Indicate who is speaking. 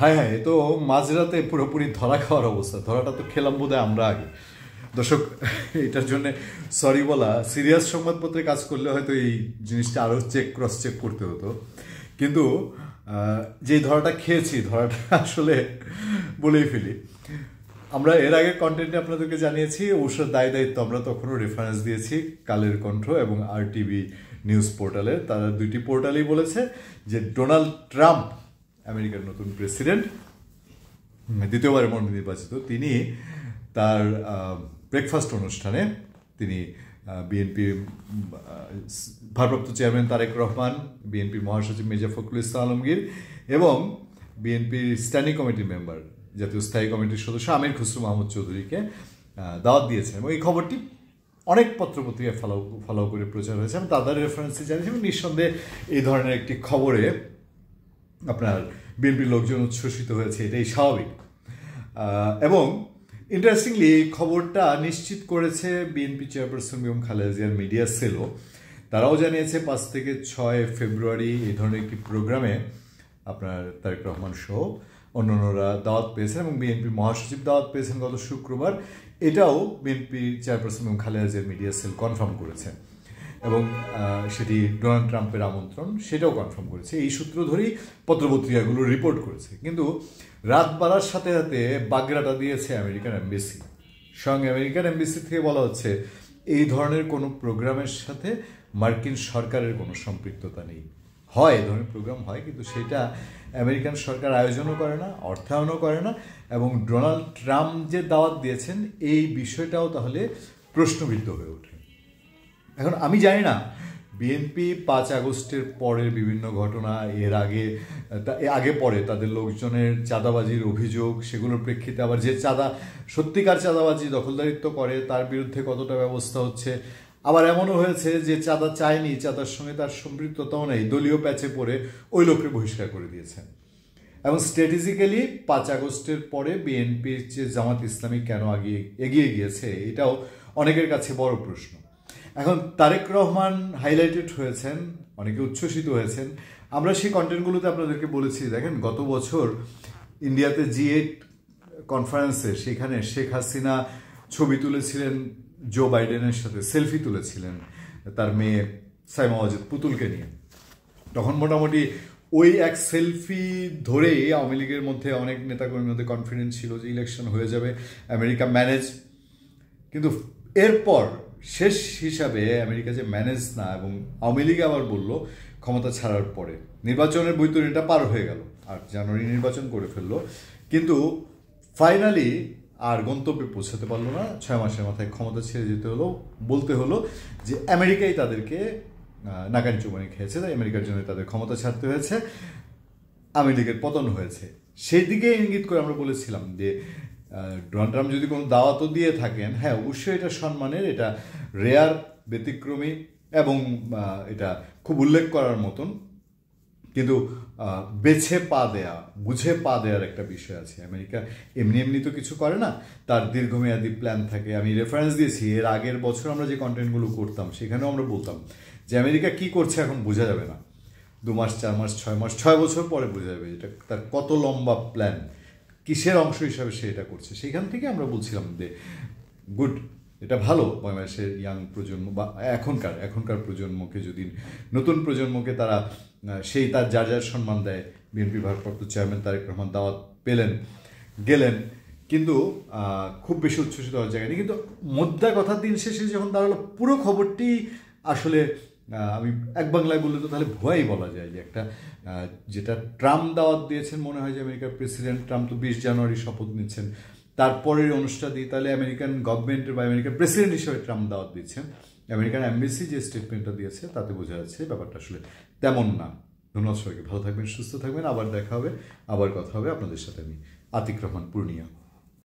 Speaker 1: হ্যাঁ হ্যাঁ, এ তো মাঝরাতে পুরোপুরি ধরা খাওয়ার অবস্থা। ধরাটা তো খেলাম বোধহয় আমরা আগে। দর্শক, এটার জন্য সরি বলা, সিরিয়াস সংবাদপত্রে কাজ করলে হয়তো এই জিনিসটা আরও ক্রস চেক করতে হতো। কিন্তু যে ধরাটা খেয়েছি, ধরাটা আসলে বলেই ফেলি। আমরা এর আগে কন্টেন্টে আপনাদেরকে জানিয়েছি, অবশ্য দায়িত্ব আমরা তখনও রেফারেন্স দিয়েছি কালের কণ্ঠ এবং RTV নিউজ পোর্টালে। তারা দুইটি পোর্টালেই বলেছে যে ডোনাল্ড ট্রাম্প, আমেরিকার নতুন প্রেসিডেন্ট, দ্বিতীয়বারের মনোনীত নির্বাচিত, তিনি তার ব্রেকফাস্ট অনুষ্ঠানে তিনি বিএনপি ভারপ্রাপ্ত চেয়ারম্যান তারেক রহমান, বিএনপি মহাসচিব মির্জা ফখরুল ইসলাম আলমগীর এবং বিএনপির স্ট্যান্ডিং কমিটির মেম্বার, জাতীয় স্থায়ী কমিটির সদস্য আমির খসরু মাহমুদ চৌধুরীকে দাওয়াত দিয়েছেন। এবং এই খবরটি অনেক পত্রপত্রিকায় ফলো করে প্রচার হয়েছে। আমি তাদের রেফারেন্সে জানিয়েছি এবং নিঃসন্দেহে এই ধরনের একটি খবরে আপনার বিএনপির লোকজন উচ্ছ্বসিত হয়েছে, এটাই স্বাভাবিক। এবং ইন্টারেস্টিংলি এই খবরটা নিশ্চিত করেছে বিএনপি চেয়ারপারসন বেগম খালেদা জিয়ার মিডিয়া সেলও। তারাও জানিয়েছে 5 থেকে 6 ফেব্রুয়ারি এই ধরনের একটি প্রোগ্রামে আপনার তারেক রহমান সহ অন্যান্যরা দাওয়াত পেয়েছেন এবং বিএনপি মহাসচিব দাওয়াত পেয়েছেন গত শুক্রবার। এটাও বিএনপি চেয়ারপারসন বেগম খালেদা জিয়ার মিডিয়া সেল কনফার্ম করেছে এবং সেটি ডোনাল্ড ট্রাম্পের আমন্ত্রণ, সেটাও কনফার্ম করেছে। এই সূত্র ধরেই পত্রপত্রিকাগুলো রিপোর্ট করেছে। কিন্তু রাত বাড়ার সাথে সাথে বাগড়াটা দিয়েছে আমেরিকান এমবেসি। স্বয়ং আমেরিকান এমবেসি থেকে বলা হচ্ছে এই ধরনের কোনো প্রোগ্রামের সাথে মার্কিন সরকারের কোনো সম্পৃক্ততা নেই। হয় এই ধরনের প্রোগ্রাম হয়, কিন্তু সেটা আমেরিকান সরকার আয়োজনও করে না, অর্থায়নও করে না। এবং ডোনাল্ড ট্রাম্প যে দাওয়াত দিয়েছেন এই বিষয়টাও তাহলে প্রশ্নবিদ্ধ হয়ে ওঠে। এখন আমি জানি না বিএনপি 5 আগস্টের পরের বিভিন্ন ঘটনা, এর আগে পরে তাদের লোকজনের চাঁদাবাজির অভিযোগ, সেগুলোর প্রেক্ষিতে আবার যে সত্যিকার চাঁদাবাজি দখলদারিত্ব করে তার বিরুদ্ধে কতটা ব্যবস্থা হচ্ছে। আবার এমনও হয়েছে যে চাঁদা চায়নি, চাঁদার সঙ্গে তার সম্পৃক্ততাও নেই, দলীয় প্যাচে পড়ে ওই লোককে বহিষ্কার করে দিয়েছেন। এবং স্ট্র্যাটেজিক্যালি 5 আগস্টের পরে বিএনপির যে জামাত ইসলামী কেন এগিয়ে গিয়েছে, এটাও অনেকের কাছে বড় প্রশ্ন। এখন তারেক রহমান হাইলাইটেড হয়েছেন, অনেকে উচ্ছ্বসিত হয়েছেন। আমরা সেই কন্টেন্টগুলোতে আপনাদেরকে বলেছি, দেখেন গত বছর ইন্ডিয়াতে G8 কনফারেন্সে সেখানে শেখ হাসিনা ছবি তুলেছিলেন জো বাইডেনের সাথে, সেলফি তুলেছিলেন তার মেয়ে সাইমা ওয়াজেদ পুতুলকে নিয়ে। তখন মোটামুটি ওই এক সেলফি ধরেই আওয়ামী লীগের মধ্যে অনেক নেতাকর্মীর মধ্যে কনফিডেন্স ছিল যে ইলেকশন হয়ে যাবে, আমেরিকা ম্যানেজ। কিন্তু এরপর শেষ হিসাবে আমেরিকা যে ম্যানেজ না, এবং আওয়ামী লীগ আবার বলল ক্ষমতা ছাড়ার পরে নির্বাচনের বৈতরণীটা পার হয়ে গেল, আর জানুয়ারি নির্বাচন করে ফেললো, কিন্তু ফাইনালি আর গন্তব্যে পৌঁছাতে পারলো না। 6 মাসের মাথায় ক্ষমতা ছেড়ে যেতে হলো, বলতে হলো যে আমেরিকাই তাদেরকে নাকানি চুবানি খেয়েছে, তাই আমেরিকার জন্য তাদের ক্ষমতা ছাড়তে হয়েছে, আওয়ামী লীগের পতন হয়েছে। সেই দিকে ইঙ্গিত করে আমরা বলেছিলাম যে ডোনাল্ড ট্রাম্প যদি কোনো দাওয়াতও দিয়ে থাকেন, হ্যাঁ অবশ্যই এটা সম্মানের, এটা রেয়ার, ব্যতিক্রমী এবং এটা খুব উল্লেখ করার মতন। কিন্তু বেছে পা দেয়া, বুঝে পা দেওয়ার একটা বিষয় আছে। আমেরিকা এমনি এমনি তো কিছু করে না, তার দীর্ঘমেয়াদী প্ল্যান থাকে। আমি রেফারেন্স দিয়েছি, এর আগের বছর আমরা যে কন্টেন্টগুলো করতাম সেখানেও আমরা বলতাম যে আমেরিকা কি করছে এখন বোঝা যাবে না, 2 মাস 4 মাস 6 মাস 6 বছর পরে বোঝা যাবে এটা তার কত লম্বা প্ল্যান, কিসের অংশ হিসাবে সে এটা করছে। সেখান থেকে আমরা বলছিলাম যে গুড, এটা ভালো। বাংলাদেশের ইয়াং প্রজন্ম বা এখনকার প্রজন্মকে, যদি নতুন প্রজন্মকে তারা সেই তার যার সম্মান দেয়। বিএনপি ভারপ্রাপ্ত চেয়ারম্যান তারেক রহমান দাওয়াত পেলেন, গেলেন, কিন্তু খুব বেশি উচ্ছ্বসিত হওয়ার জায়গা নেই। কিন্তু মোদ্দা কথা দিন শেষে যখন দাঁড়ালো, পুরো খবরটি আসলে আমি এক বাংলায় বললে তো তাহলে ভুয়াই বলা যায়। যে একটা যেটা ট্রাম্প দাওয়াত দিয়েছেন, মনে হয় যে আমেরিকার প্রেসিডেন্ট ট্রাম্প তো 20 জানুয়ারি শপথ নিচ্ছেন, তারপরের অনুষ্ঠানটি তাহলে আমেরিকান গভর্নমেন্টের বা আমেরিকান প্রেসিডেন্ট হিসেবে ট্রাম্প দাওয়াত দিচ্ছেন। আমেরিকান এমবেসি যে স্টেটমেন্টটা দিয়েছে তাতে বোঝা যাচ্ছে ব্যাপারটা আসলে তেমন না। ধন্যবাদ সবাইকে, ভালো থাকবেন, সুস্থ থাকবেন, আবার দেখা হবে, আবার কথা হবে আপনাদের সাথে। আমি আতিক রহমান, পূর্ণিয়া।